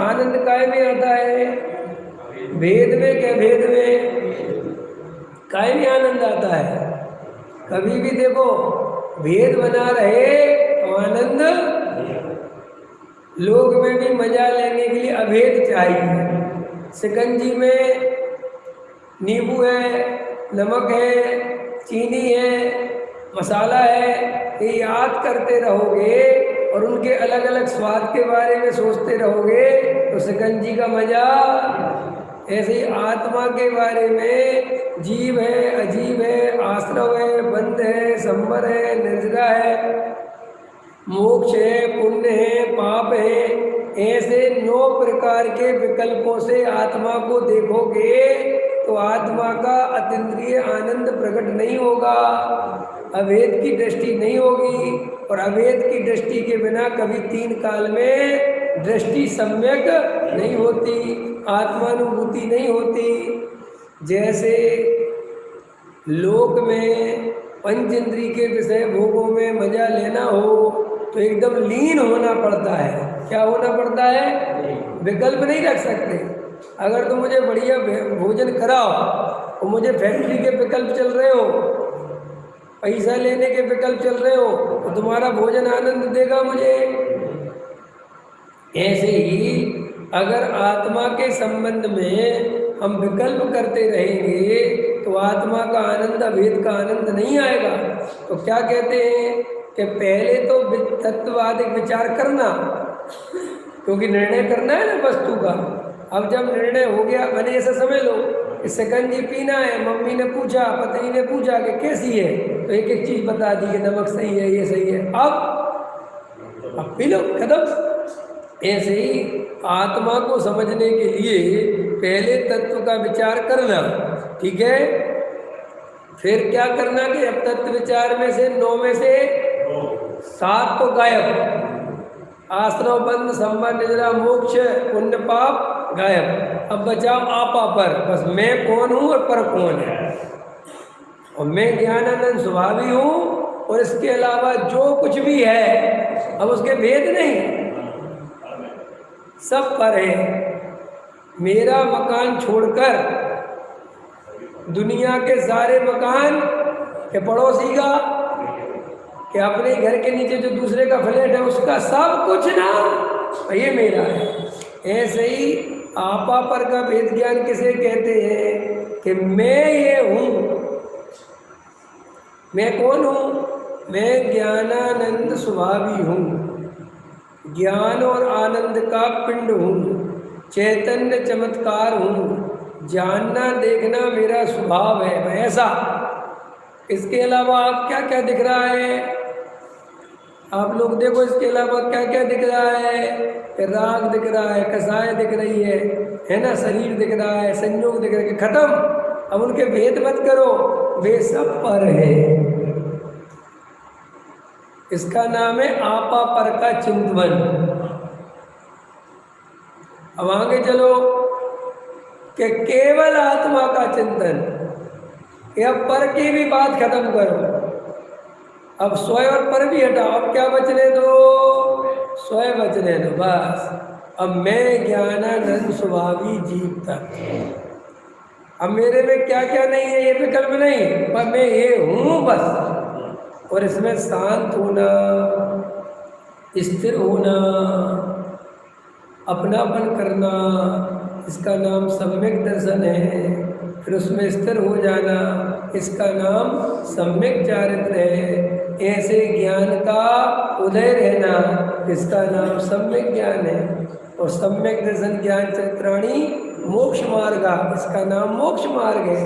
आनंद काय में आता है? भेद में क्या भेद में? काय में आनंद आता है? कभी भी देखो भेद बना रहे तो आनंद, लोग में भी मजा लेने के लिए अभेद चाहिए। शिकंजी में नींबू है, नमक है, चीनी है, मसाला है, ये याद करते रहोगे और उनके अलग अलग स्वाद के बारे में सोचते रहोगे तो शिकंजी का मजा। ऐसे ही आत्मा के बारे में जीव है, अजीब है, आश्रव है, बंध है, संबर है, निर्जरा है, मोक्ष है, पुण्य है, पाप है, ऐसे 9 प्रकार के विकल्पों से आत्मा को देखोगे तो आत्मा का अतीन्द्रिय आनंद प्रकट नहीं होगा, अभेद की दृष्टि नहीं होगी। और अभेद की दृष्टि के बिना कभी 3 काल में दृष्टि सम्यक नहीं होती, आत्मानुभूति नहीं होती। जैसे लोक में पंच इंद्री के विषय भोगों में मजा लेना हो तो एकदम लीन होना पड़ता है। क्या होना पड़ता है? विकल्प नहीं रख सकते। अगर तुम मुझे बढ़िया भोजन कराओ और मुझे फैक्ट्री के विकल्प चल रहे हो, पैसा लेने के विकल्प चल रहे हो, तो तुम्हारा भोजन आनंद देगा मुझे। ऐसे ही अगर आत्मा के संबंध में हम विकल्प करते रहेंगे तो आत्मा का आनंद, अभेद का आनंद नहीं आएगा। तो क्या कहते हैं कि पहले तो तत्ववादिक विचार करना, क्योंकि निर्णय करना है ना वस्तु का। अब जब निर्णय हो गया, मैंने ऐसा समझ लो कि शिकंजी पीना है, मम्मी ने पूछा, पत्नी ने पूछा कि कैसी है, तो एक एक चीज़ बता दी कि नमक सही है, ये सही है, अब पी लो, खत्म। ऐसे ही आत्मा को समझने के लिए पहले तत्व का विचार करना, ठीक है। फिर क्या करना कि अब तत्व विचार में से 9 में से 7 तो गायब, आश्रव, बंध, संबंध, निद्रा, मोक्ष, पुण्य, पाप गायब। अब बचाओ आपा पर, बस मैं कौन हूँ और पर कौन है। और मैं ज्ञानानंद स्वभावी हूँ और इसके अलावा जो कुछ भी है अब उसके भेद नहीं, सब पर है। मेरा मकान छोड़कर दुनिया के सारे मकान के पड़ोसी का, कि अपने घर के नीचे जो दूसरे का फ्लैट है उसका, सब कुछ ना ये मेरा है। ऐसे ही आपा पर का भेद ज्ञान किसे कहते हैं कि मैं ये हूँ। मैं कौन हूँ? मैं ज्ञानानंद स्वभावी हूँ, ज्ञान और आनंद का पिंड हूँ, चैतन्य चमत्कार हूँ, जानना देखना मेरा स्वभाव है, मैं ऐसा। इसके अलावा आप क्या क्या दिख रहा है? आप लोग देखो, इसके अलावा क्या क्या दिख रहा है? राग दिख रहा है, कसाय दिख रही है ना, शरीर दिख रहा है, संयोग दिख रहा है, खत्म। अब उनके भेद मत करो, वे सब पर है। इसका नाम है आपा पर का चिंतन। अब आगे चलो कि केवल आत्मा का चिंतन। यह पर की भी बात खत्म करो, अब स्वयं और पर भी हटाओ। अब क्या बचने दो? स्वयं बचने दो, बस। अब मैं ज्ञानानंद स्वभावी जीव तक। अब मेरे में क्या क्या नहीं है, ये विकल्प नहीं, पर मैं ये हूँ बस। और इसमें शांत होना, स्थिर होना, अपनापन करना, इसका नाम सम्यक दर्शन है। फिर उसमें स्थिर हो जाना, इसका नाम सम्यक चारित्र है। ऐसे ज्ञान का उदय रहना, इसका नाम सम्यक ज्ञान है। और सम्यक दर्शन ज्ञान चरित्राणी मोक्ष मार्ग, इसका नाम मोक्ष मार्ग है।